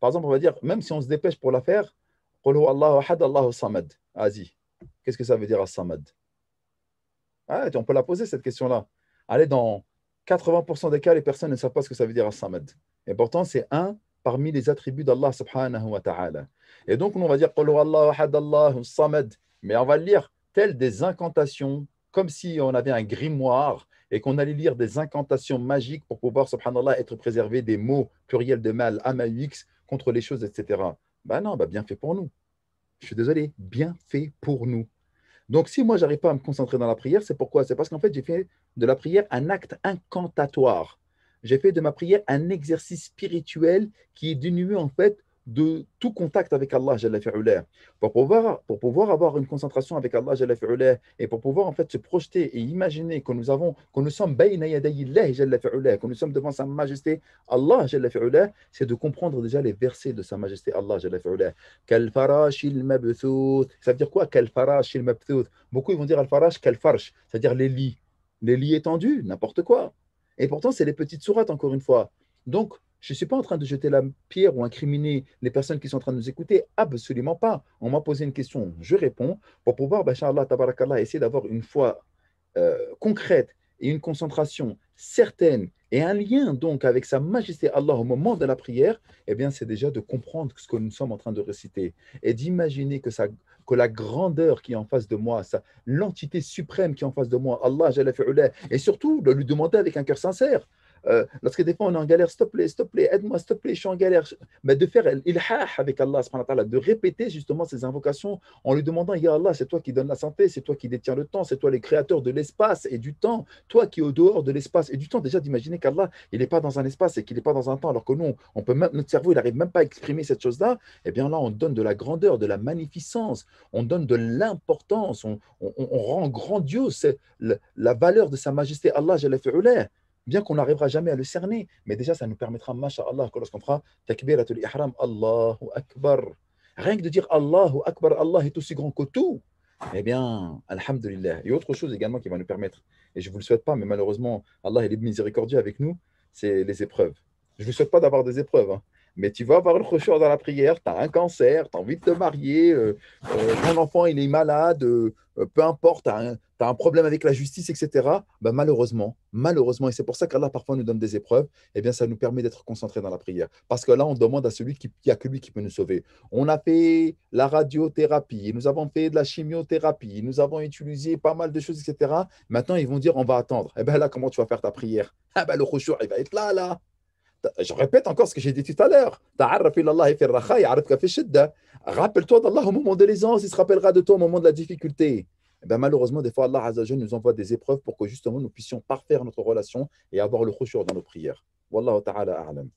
Par exemple, on va dire, même si on se dépêche pour la faire, Qul huwa Allahu ahad, Allahu samad. Vas-y. Qu'est-ce que ça veut dire as-samad? Ah, on peut la poser cette question-là. Allez, dans 80% des cas, les personnes ne savent pas ce que ça veut dire as-samad. Et pourtant, c'est un parmi les attributs d'Allah subhanahu wa ta'ala. Et donc, on va dire Qul huwa Allahu ahad, Allahu samad. Mais on va le lire tel des incantations, comme si on avait un grimoire et qu'on allait lire des incantations magiques pour pouvoir, subhanallah, être préservé des mots pluriels de mal, AMAUX, contre les choses, etc. Ben non, ben bien fait pour nous. Je suis désolé, bien fait pour nous. Donc, si moi, j'arrive pas à me concentrer dans la prière, c'est pourquoi? C'est parce qu'en fait, j'ai fait de la prière un acte incantatoire. J'ai fait de ma prière un exercice spirituel qui est dénué, en fait, de tout contact avec Allah, Jalla fi'ula. Pour pouvoir avoir une concentration avec Allah, Jalla fi'ula, et pour pouvoir, en fait, se projeter et imaginer que nous sommes bayna yadayillahi, Jalla fi'ula, que nous sommes devant Sa Majesté, Allah, Jalla fi'ula, c'est de comprendre déjà les versets de Sa Majesté, Allah, Jalla fi'ula. Kalfarashil mabthouth. Ça veut dire quoi? Kalfarashil mabthouth. Beaucoup ils vont dire al-farash, kalfarsh, c'est-à-dire les lits. Les lits étendus, n'importe quoi. Et pourtant, c'est les petites sourates, encore une fois. Donc, je ne suis pas en train de jeter la pierre ou incriminer les personnes qui sont en train de nous écouter. Absolument pas. On m'a posé une question, je réponds pour pouvoir, Bachallah, tabarakallah, essayer d'avoir une foi concrète et une concentration certaine et un lien donc avec Sa Majesté Allah au moment de la prière, eh bien, c'est déjà de comprendre ce que nous sommes en train de réciter et d'imaginer que la grandeur qui est en face de moi, l'entité suprême qui est en face de moi, Allah, Jalla fi'ula, et surtout de lui demander avec un cœur sincère. Lorsque des fois on est en galère, s'il te plaît, aide-moi, s'il te plaît, je suis en galère. Mais de faire l'ilhah avec Allah, subhanahu wa ta'ala, de répéter justement ces invocations en lui demandant, Ya Allah, c'est toi qui donnes la santé, c'est toi qui détiens le temps, c'est toi le créateur de l'espace et du temps, toi qui es au dehors de l'espace et du temps. Déjà d'imaginer qu'Allah, il n'est pas dans un espace et qu'il n'est pas dans un temps, alors que nous, on peut même, notre cerveau, il n'arrive même pas à exprimer cette chose-là. Eh bien là, on donne de la grandeur, de la magnificence, on donne de l'importance, on rend grandiose la valeur de Sa Majesté Allah, Jalla fi'ula, bien qu'on n'arrivera jamais à le cerner. Mais déjà, ça nous permettra, masha'Allah, que lorsqu'on fera takbiratul ihram, Allahu Akbar. Rien que de dire Allahu Akbar, Allah est aussi grand que tout. Eh bien, Alhamdulillah. Et autre chose également qui va nous permettre, et je ne vous le souhaite pas, mais malheureusement, Allah il est miséricordieux avec nous, c'est les épreuves. Je ne vous souhaite pas d'avoir des épreuves, hein, mais tu vas avoir le khushu' dans la prière, tu as un cancer, tu as envie de te marier, ton enfant il est malade, peu importe, tu as un problème avec la justice, etc. Ben, malheureusement, et c'est pour ça qu'Allah parfois nous donne des épreuves, eh bien ça nous permet d'être concentrés dans la prière. Parce que là, on demande à celui qui, il n'y a que lui qui peut nous sauver. On a fait la radiothérapie, nous avons fait de la chimiothérapie, nous avons utilisé pas mal de choses, etc. Maintenant, ils vont dire, on va attendre. Eh bien là, comment tu vas faire ta prière? Ah ben le khushu', il va être là, là. Je répète encore ce que j'ai dit tout à l'heure. Rappelle-toi d'Allah au moment de l'aisance, il se rappellera de toi au moment de la difficulté. Eh bien, malheureusement, des fois, Allah Azzawajal nous envoie des épreuves pour que justement nous puissions parfaire notre relation et avoir le khushu' dans nos prières. Wallahu ta'ala a'lam.